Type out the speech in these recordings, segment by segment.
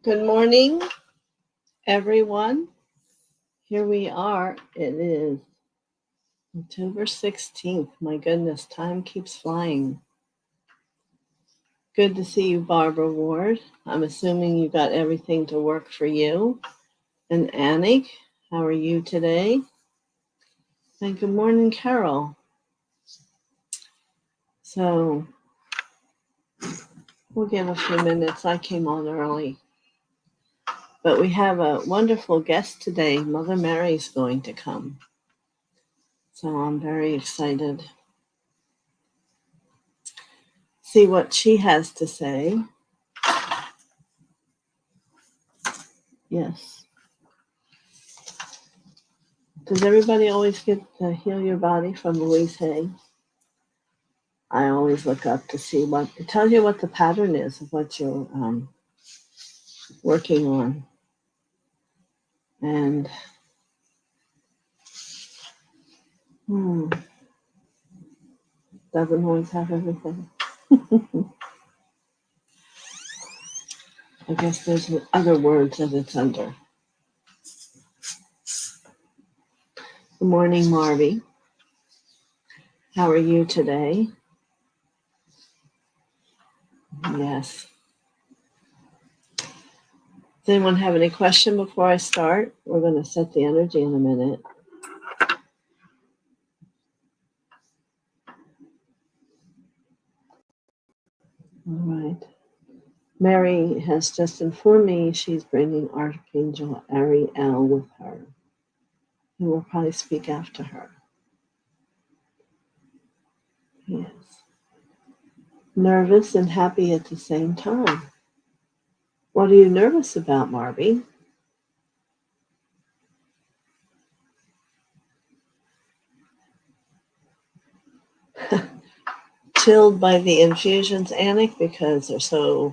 Good morning, everyone. Here we are. It is October 16th. My goodness, time keeps flying. Good to see you, Barbara Ward. I'm assuming you got everything to work for you. And Anik, how are you today? And good morning, Carol. So we'll give a few minutes. I came on early. But we have a wonderful guest today. Mother Mary's going to come. So I'm very excited. See what she has to say. Yes. Does everybody always get to Heal Your Body from Louise Hay? I always look up to see what it tells you what the pattern is of what you're working on. And doesn't always have everything. I guess there's other words that it's under. Good morning, Marvy. How are you today? Yes. Does anyone have any question before I start? We're going to set the energy in a minute. All right. Mary has just informed me she's bringing Archangel Ariel with her. He will probably speak after her. Yes. Nervous and happy at the same time. What are you nervous about, Marby? Chilled by the infusions, Anik, because they're so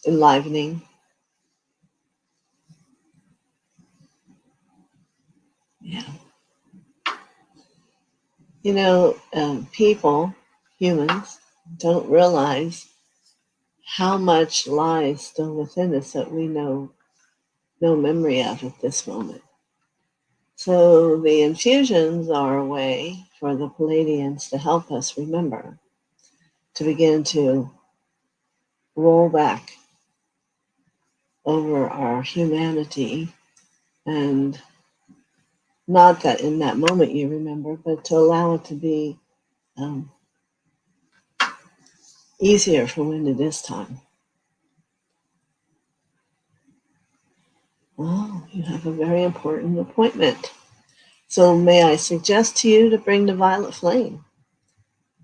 enlivening. Yeah. You know, people, humans, don't realize how much lies still within us that we know no memory of at this moment. So the infusions are a way for the Palladians to help us remember, to begin to roll back over our humanity, and not that in that moment you remember, but to allow it to be easier for when it is time. Oh, you have a very important appointment. So may I suggest to you to bring the violet flame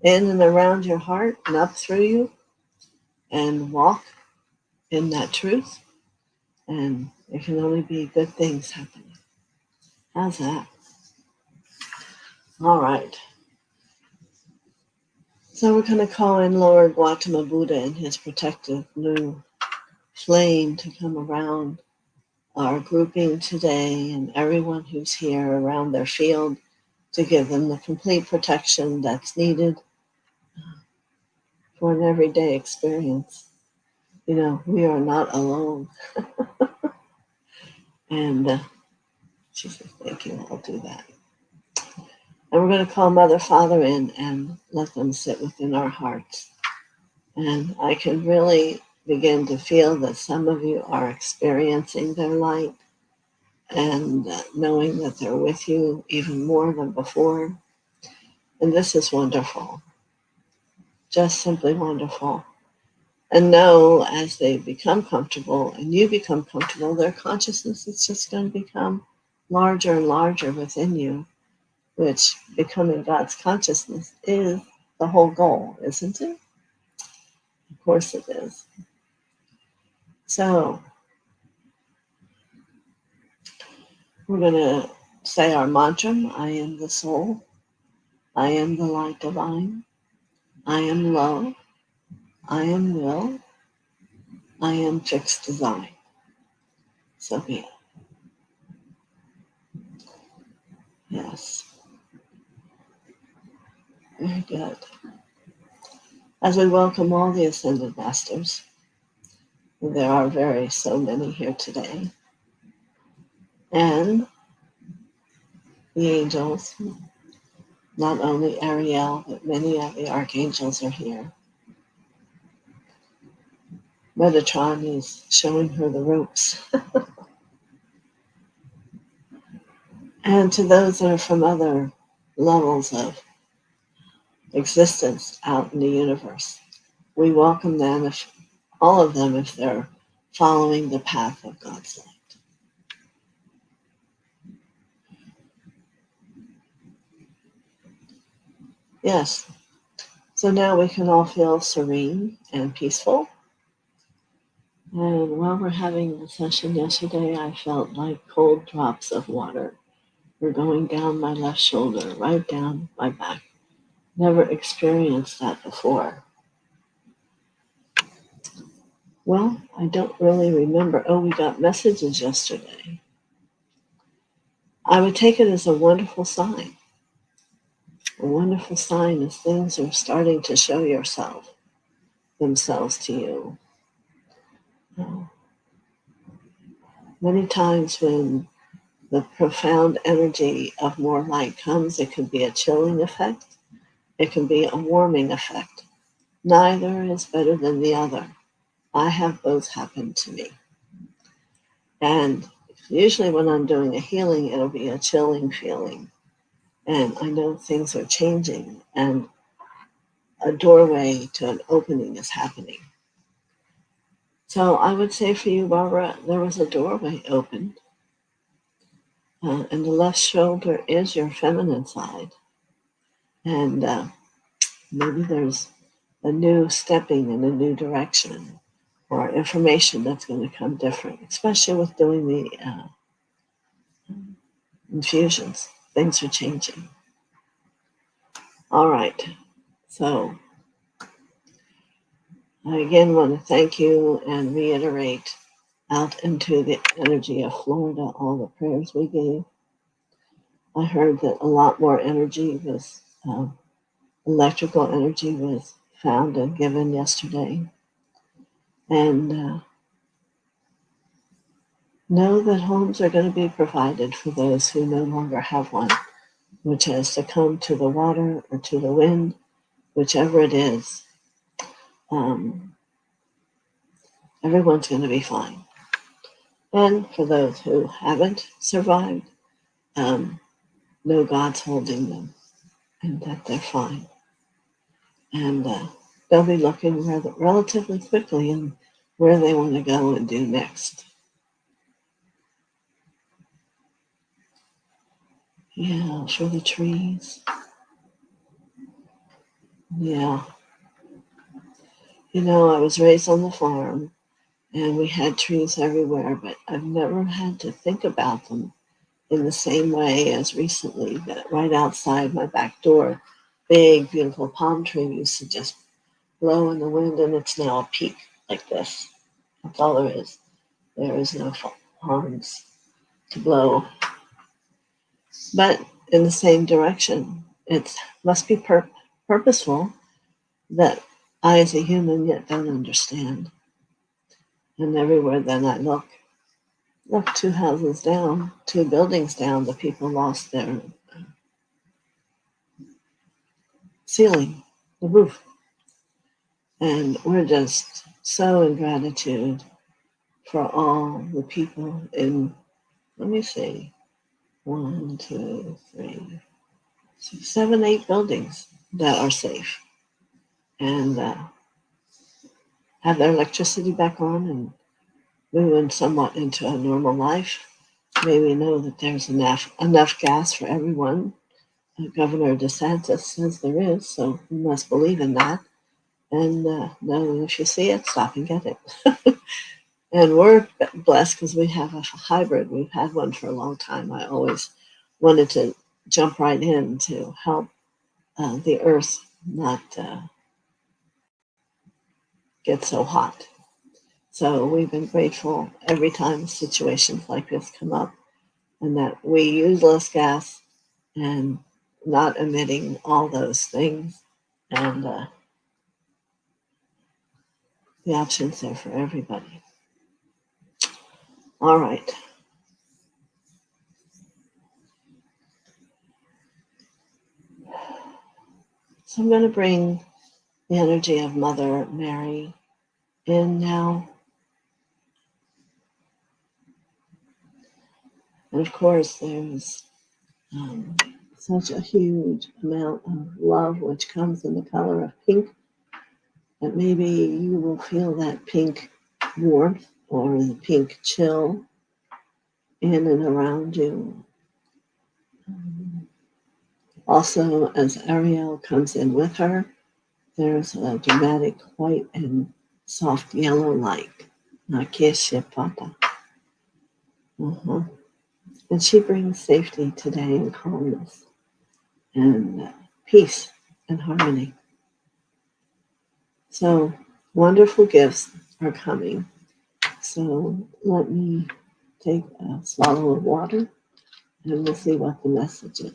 in and around your heart and up through you and walk in that truth, and there can only be good things happening. How's that? All right. So we're going to call in Lord Gautama Buddha and his protective blue flame to come around our grouping today and everyone who's here around their field, to give them the complete protection that's needed for an everyday experience. You know, we are not alone. And she says, thank you, I'll do that. And we're going to call Mother, Father in and let them sit within our hearts. And I can really begin to feel that some of you are experiencing their light and knowing that they're with you even more than before. And this is wonderful, just simply wonderful. And know as they become comfortable and you become comfortable, their consciousness is just going to become larger and larger within you, which becoming God's consciousness is the whole goal, isn't it? Of course it is. So we're going to say our mantra. I am the soul. I am the light divine. I am love. I am will. I am fixed design. So be it. Yes. Very good. As we welcome all the Ascended Masters, There are so many here today. And the angels, not only Ariel, but many of the archangels are here. Metatron is showing her the ropes. And to those that are from other levels of existence out in the universe, we welcome them, all of them, if they're following the path of God's light. Yes, so now we can all feel serene and peaceful. And while we're having the session yesterday, I felt like cold drops of water were going down my left shoulder, right down my back. Never experienced that before. Well, I don't really remember. Oh, we got messages yesterday. I would take it as a wonderful sign. A wonderful sign is things are starting to show themselves to you. Many times when the profound energy of more light comes, it can be a chilling effect. It can be a warming effect. Neither is better than the other. I have both happen to me. And usually when I'm doing a healing, it'll be a chilling feeling. And I know things are changing and a doorway to an opening is happening. So I would say for you, Barbara, there was a doorway opened. And the left shoulder is your feminine side. And maybe there's a new stepping in a new direction or information that's going to come different, especially with doing the infusions. Things are changing. All right. So I again want to thank you and reiterate out into the energy of Florida all the prayers we gave. I heard that a lot more energy was, electrical energy was found and given yesterday. And know that homes are going to be provided for those who no longer have one, which has succumbed to the water or to the wind, whichever it is. Everyone's going to be fine. And for those who haven't survived, know God's holding them and that they're fine. And they'll be looking relatively quickly in where they want to go and do next. Yeah, for the trees. Yeah. You know, I was raised on the farm and we had trees everywhere, but I've never had to think about them in the same way as recently, that right outside my back door, big, beautiful palm tree used to just blow in the wind, and it's now a peak like this. That's all there is. There is no horns to blow. But in the same direction, it must be purposeful that I, as a human, yet don't understand. And everywhere then I look 2 houses down, 2 buildings down, the people lost their ceiling, the roof. And we're just so in gratitude for all the people in, let me see, 1, 2, 3, 6, 7, 8 buildings that are safe and have their electricity back on and moving somewhat into a normal life. May we know that there's enough gas for everyone. Governor DeSantis says there is, so we must believe in that. And know if you see it, stop and get it. And we're blessed because we have a hybrid. We've had one for a long time. I always wanted to jump right in to help the earth not get so hot. So we've been grateful every time situations like this come up, and that we use less gas and not emitting all those things. And the options there for everybody. All right. So I'm going to bring the energy of Mother Mary in now. And of course, there's such a huge amount of love which comes in the color of pink that maybe you will feel that pink warmth or the pink chill in and around you. Also, as Ariel comes in with her, there's a dramatic white and soft yellow light. Pata. And she brings safety today and calmness and peace and harmony. So wonderful gifts are coming. So let me take a swallow of water and we'll see what the message is.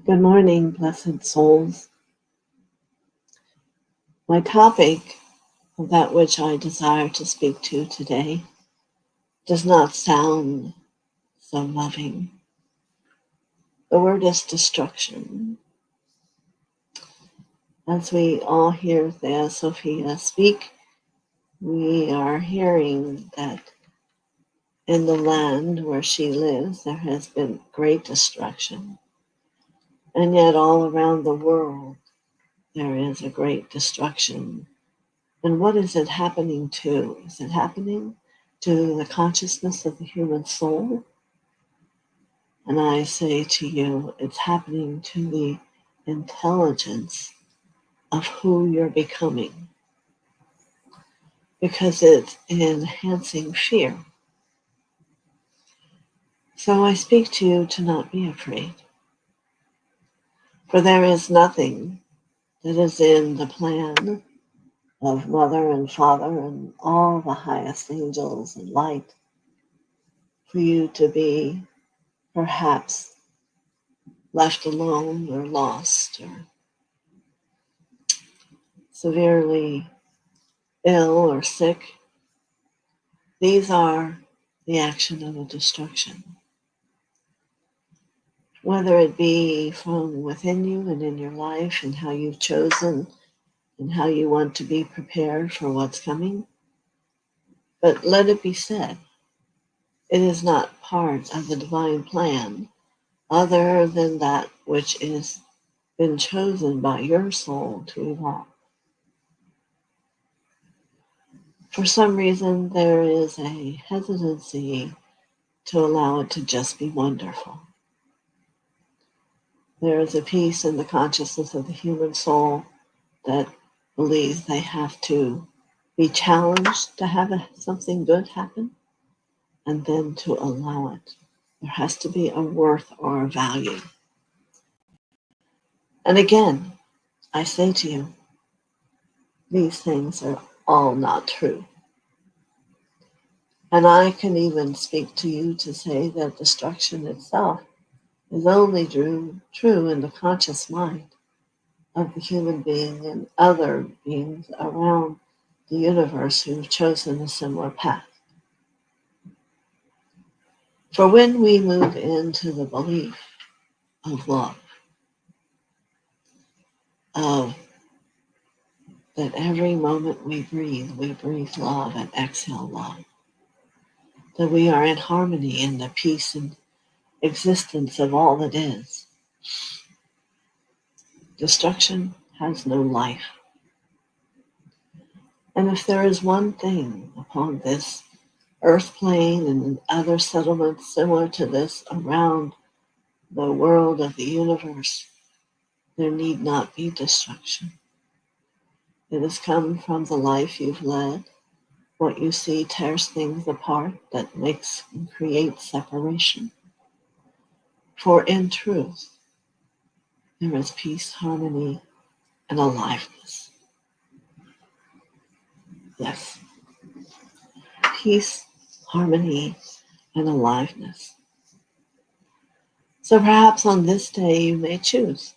Good morning, blessed souls. My topic of that which I desire to speak to today does not sound so loving. The word is destruction. As we all hear TheoSophia speak, we are hearing that in the land where she lives, there has been great destruction. And yet all around the world, there is a great destruction. And what is it happening to? Is it happening to the consciousness of the human soul? And I say to you, it's happening to the intelligence of who you're becoming. Because it's enhancing fear. So I speak to you to not be afraid. For there is nothing that is in the plan of Mother and Father and all the highest angels and light for you to be perhaps left alone or lost or severely ill or sick. These are the action of a destruction. Whether it be from within you and in your life and how you've chosen and how you want to be prepared for what's coming. But let it be said, it is not part of the divine plan other than that which is been chosen by your soul to evolve. For some reason, there is a hesitancy to allow it to just be wonderful. There is a peace in the consciousness of the human soul that believes they have to be challenged to have something good happen and then to allow it. There has to be a worth or a value. And again, I say to you, these things are all not true. And I can even speak to you to say that destruction itself is only true in the conscious mind of the human being and other beings around the universe who've chosen a similar path. For when we move into the belief of love, of that every moment we breathe love and exhale love, that we are in harmony in the peace and existence of all that is. Destruction has no life. And if there is one thing upon this earth plane and in other settlements similar to this around the world of the universe, there need not be destruction. It has come from the life you've led. What you see tears things apart that makes and creates separation. For in truth, there is peace, harmony, and aliveness. Yes, peace, harmony, and aliveness. So perhaps on this day you may choose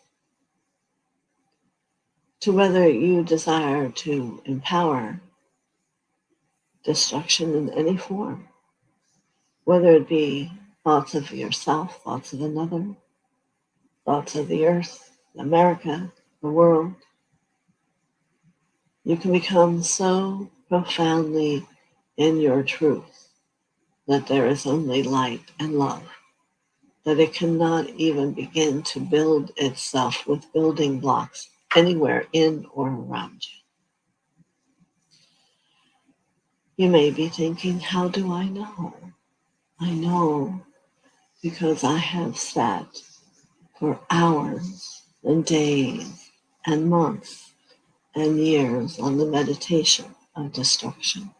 to whether you desire to empower destruction in any form, whether it be thoughts of yourself, thoughts of another, thoughts of the earth, America, the world. You can become so profoundly in your truth that there is only light and love, that it cannot even begin to build itself with building blocks anywhere in or around you. You may be thinking, how do I know? I know because I have sat for hours and days and months and years on the meditation of destruction.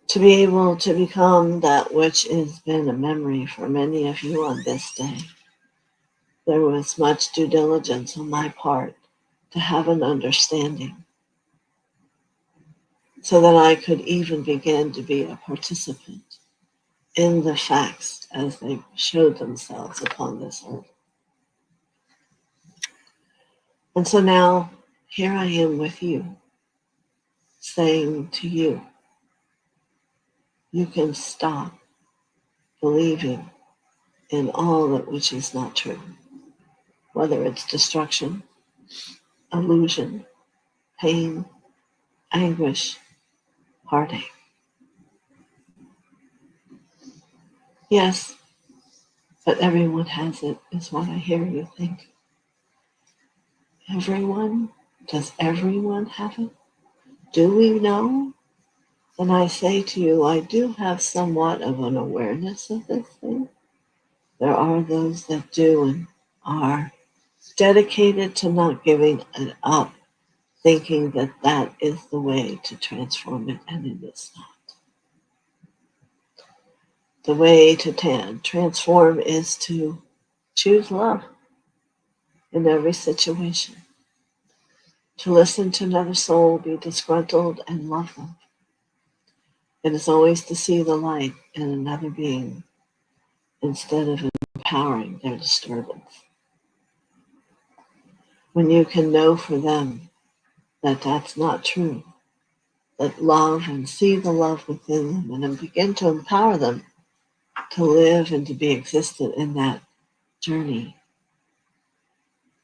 To be able to become that which has been a memory for many of you on this day, there was much due diligence on my part to have an understanding so that I could even begin to be a participant in the facts as they showed themselves upon this earth. And so now, here I am with you, saying to you, you can stop believing in all that which is not true, whether it's destruction, illusion, pain, anguish, heartache. Yes, but everyone has it, is what I hear you think. Everyone? Does everyone have it? Do we know? And I say to you, I do have somewhat of an awareness of this thing. There are those that do and are dedicated to not giving it up, thinking that that is the way to transform it, and it is not. The way to transform is to choose love in every situation, to listen to another soul be disgruntled and love them. It is always to see the light in another being instead of empowering their disturbance. When you can know for them that that's not true, that love and see the love within them and then begin to empower them to live and to be existent in that journey,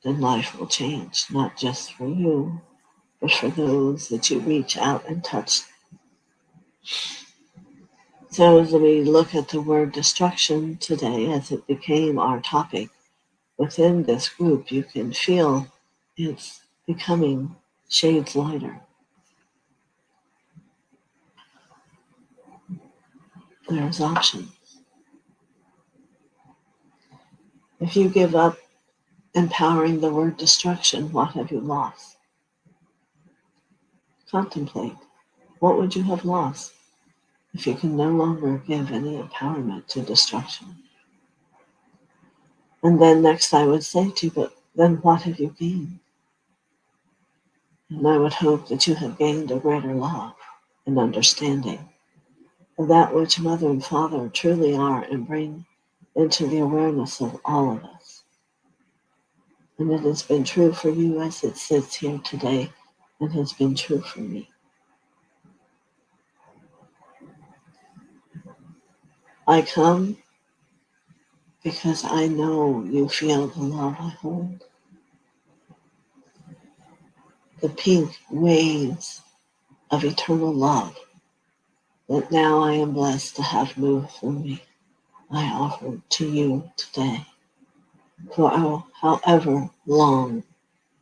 then life will change, not just for you, but for those that you reach out and touch. So as we look at the word destruction today, as it became our topic within this group, you can feel it's becoming shades lighter. There's options. If you give up empowering the word destruction, what have you lost? Contemplate. What would you have lost if you can no longer give any empowerment to destruction? And then next I would say to you, but then what have you gained? And I would hope that you have gained a greater love and understanding of that which Mother and Father truly are and bring into the awareness of all of us. And it has been true for you as it sits here today and has been true for me. I come because I know you feel the love I hold. The pink waves of eternal love that now I am blessed to have moved through me, I offer to you today for however long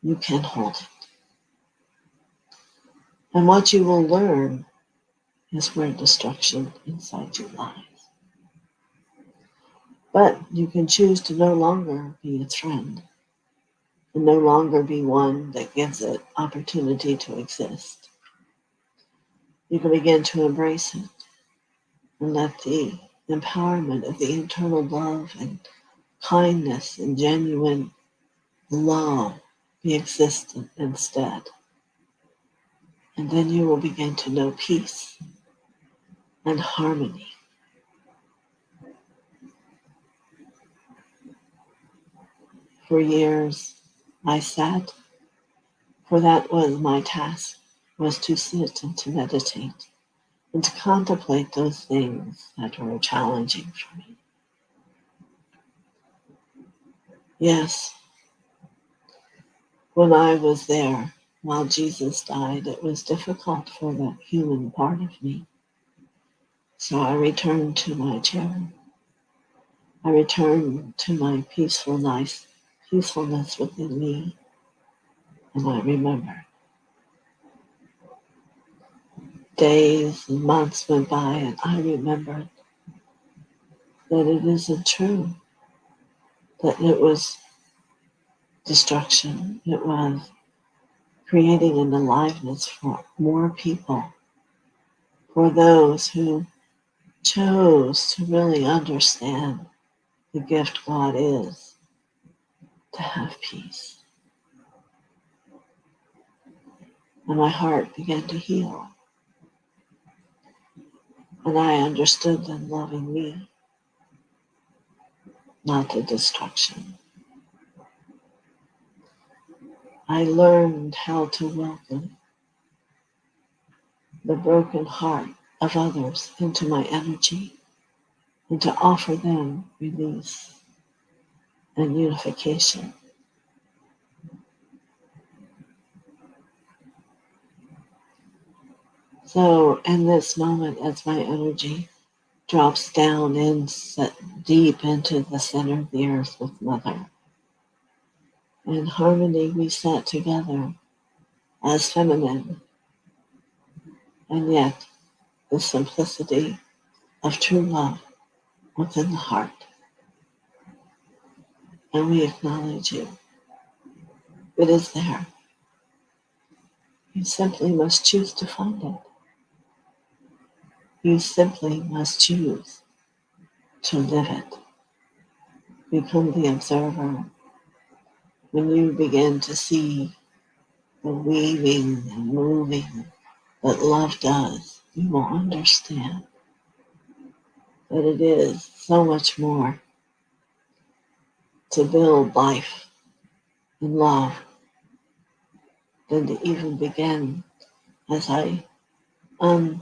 you can hold it. And what you will learn is where destruction inside you lies. But you can choose to no longer be its friend and no longer be one that gives it opportunity to exist. You can begin to embrace it and let the empowerment of the internal love and kindness and genuine love be existent instead. And then you will begin to know peace and harmony. For years I sat, for that was my task, was to sit and to meditate and to contemplate those things that were challenging for me. Yes, when I was there while Jesus died, it was difficult for the human part of me. So I returned to my chair. I returned to my peacefulness within me, and I remembered. Days and months went by, and I remembered that it isn't true, that it was destruction. It was creating an aliveness for more people, for those who chose to really understand the gift God is, to have peace. And my heart began to heal. And I understood them loving me, not the destruction. I learned how to welcome the broken heart of others into my energy and to offer them release and unification. So in this moment, as my energy drops down and deep into the center of the earth with Mother, in harmony we sat together as feminine, and yet the simplicity of true love within the heart. And we acknowledge you. It is there. You simply must choose to find it. You simply must choose to live it. Become the observer. When you begin to see the weaving and moving that love does, you will understand that it is so much more to build life in love than to even begin as I undo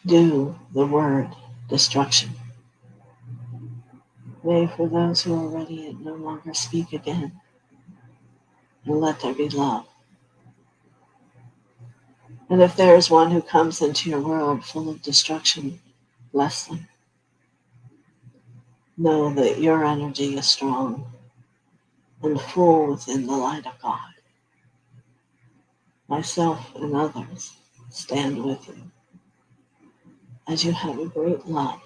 the word destruction. May for those who are ready and no longer speak again, and let there be love. And if there is one who comes into your world full of destruction, bless them. Know that your energy is strong and full within the light of God. Myself and others stand with you as you have a great love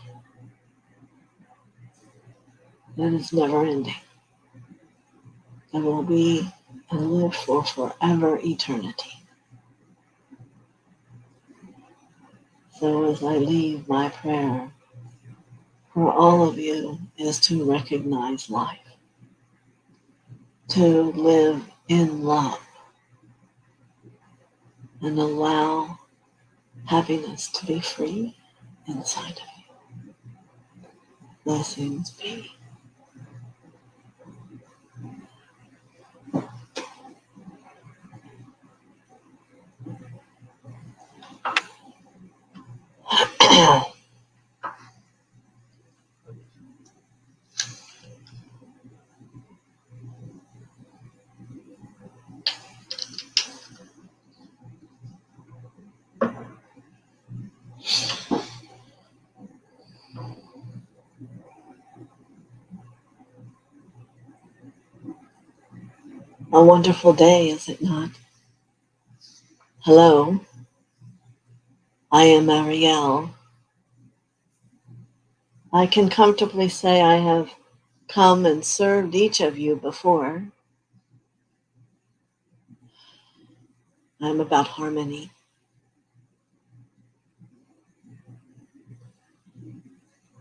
that is never ending, that will be and live for forever eternity. So as I leave, my prayer for all of you is to recognize life, to live in love, and allow happiness to be free inside of you. Blessings be. A wonderful day, is it not? Hello, I am Ariel. I can comfortably say I have come and served each of you before. I'm about harmony.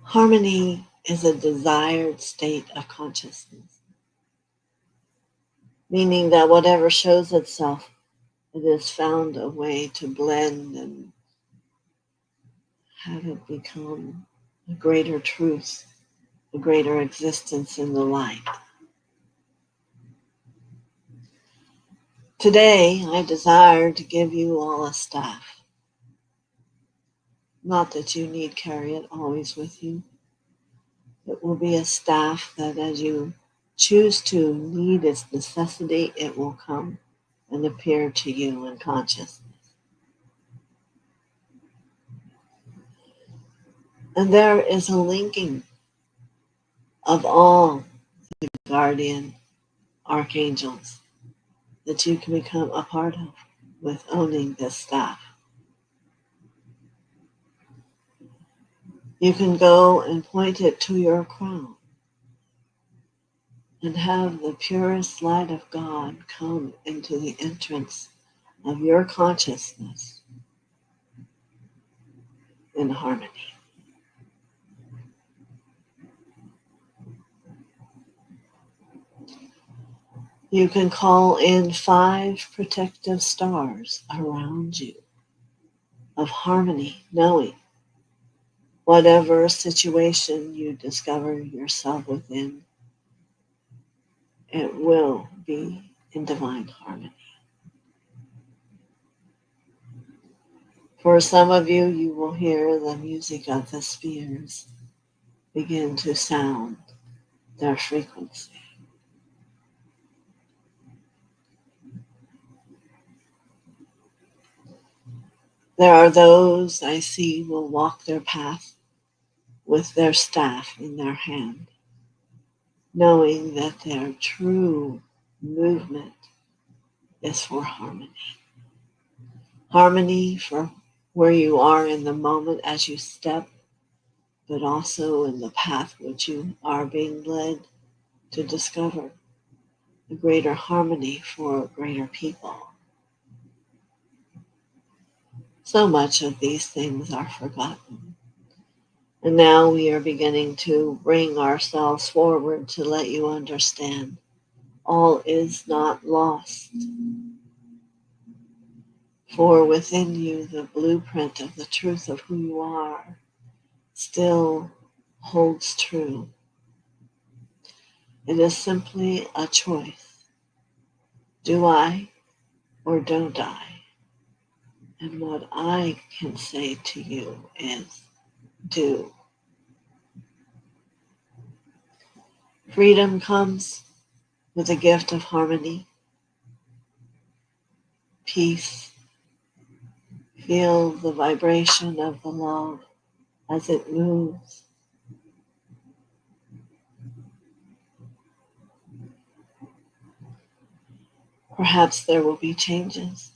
Harmony is a desired state of consciousness. meaning that whatever shows itself, it has found a way to blend and have it become a greater truth, a greater existence in the light. Today, I desire to give you all a staff. Not that you need carry it always with you. It will be a staff that as you choose to need its necessity, it will come and appear to you in consciousness. And there is a linking of all the guardian archangels that you can become a part of with owning this staff. You can go and point it to your crown and have the purest light of God come into the entrance of your consciousness in harmony. You can call in 5 protective stars around you of harmony, knowing whatever situation you discover yourself within, it will be in divine harmony. For some of you, you will hear the music of the spheres begin to sound their frequency. There are those I see will walk their path with their staff in their hand, knowing that their true movement is for harmony. Harmony for where you are in the moment as you step, but also in the path which you are being led to discover a greater harmony for greater people. So much of these things are forgotten. And now we are beginning to bring ourselves forward to let you understand all is not lost. For within you, the blueprint of the truth of who you are still holds true. It is simply a choice. Do I or don't I? And what I can say to you is do. Freedom comes with the gift of harmony, peace. Feel the vibration of the love as it moves. Perhaps there will be changes.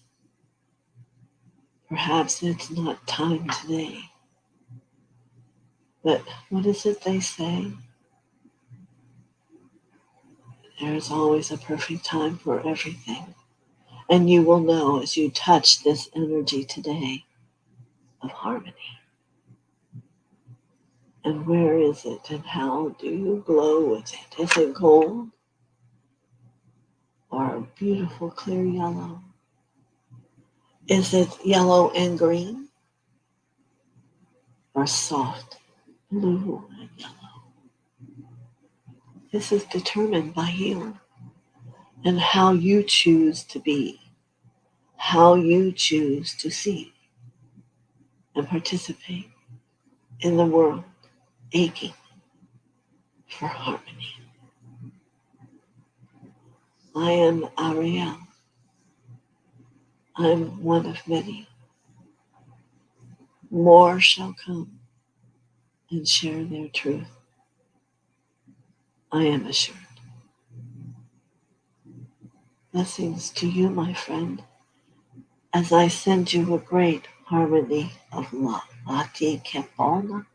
Perhaps it's not time today. But what is it they say? There is always a perfect time for everything. And you will know as you touch this energy today of harmony. And where is it and how do you glow with it? Is it gold or a beautiful clear yellow? Is it yellow and green or soft blue and yellow? This is determined by you and how you choose to be, how you choose to see and participate in the world aching for harmony. I am Ariel. I'm one of many. More shall come and share their truth. I am assured. Blessings to you, my friend, as I send you a great harmony of love. Ati kepona.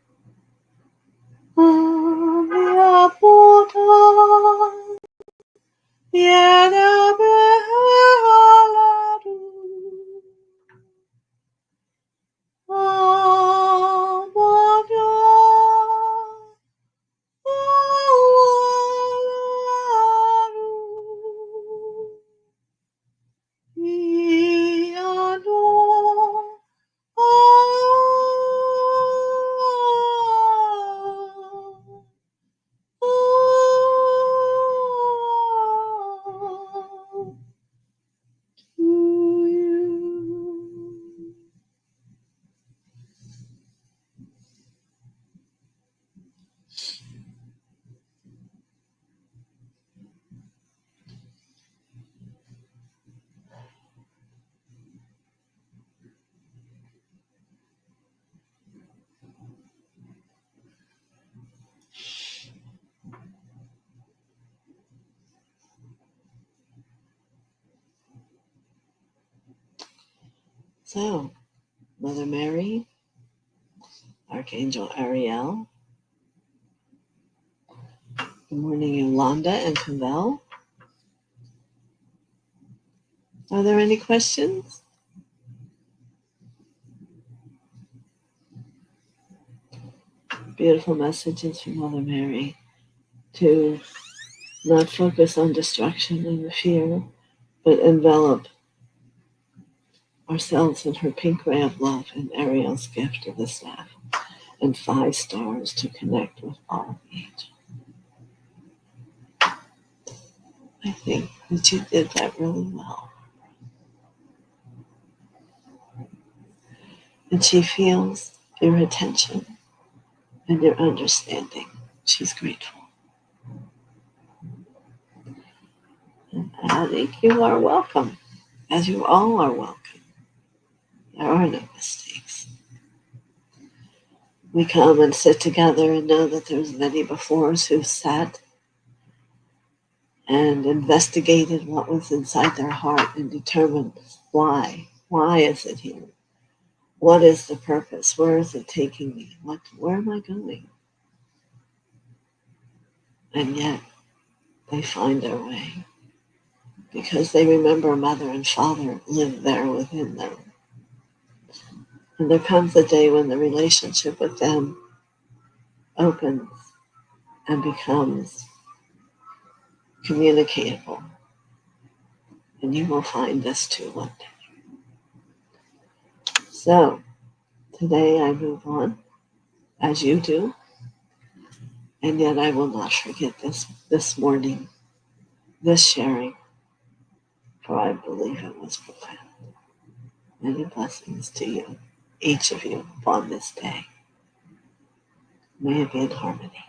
Amia Buddha. Yena behaladu. Amanya. So, Mother Mary, Archangel Ariel, good morning, Yolanda and Cavell. Are there any questions? Beautiful messages from Mother Mary to not focus on destruction and fear, but envelop ourselves in her pink ray of love and Ariel's gift of the staff and 5 stars to connect with all the angels. I think that you did that really well. And she feels your attention and your understanding. She's grateful. And Adik, you are welcome, as you all are welcome. There are no mistakes. We come and sit together and know that there's many before us who've sat and investigated what was inside their heart and determined why. Why is it here? What is the purpose? Where is it taking me? Where am I going? And yet they find their way because they remember Mother and Father live there within them. And there comes a day when the relationship with them opens and becomes communicatable. And you will find this too one day. So today I move on, as you do, and yet I will not forget this morning, this sharing, for I believe it was profound. Many blessings to you, each of you, upon this day. May it be in harmony.